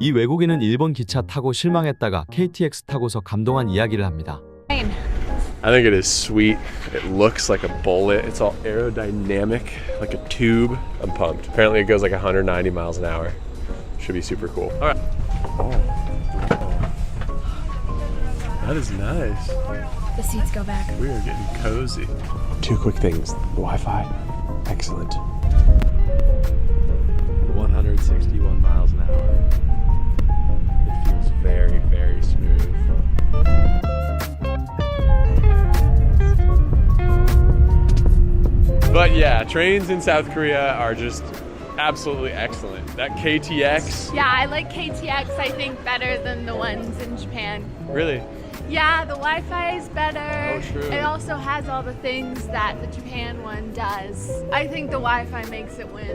이 외국인은 일본 기차 타고 실망했다가 KTX 타고서 감동한 이야기를 합니다. I think it is sweet. It looks like a bullet. It's all aerodynamic, like a tube. I'm pumped. Apparently it goes like 190 miles an hour. Should be super cool. All right. Oh. That is nice. The seats go back. We are getting cozy. Two quick things. Wi-Fi, excellent. 161 miles an hour. It feels very, very smooth. But yeah, trains in South Korea are just absolutely excellent. That KTX. Yeah, I like KTX, I think, better than the ones in Japan. Really? Yeah, the Wi-Fi is better. Oh, true. It also has all the things that the Japan one does. I think the Wi-Fi makes it win.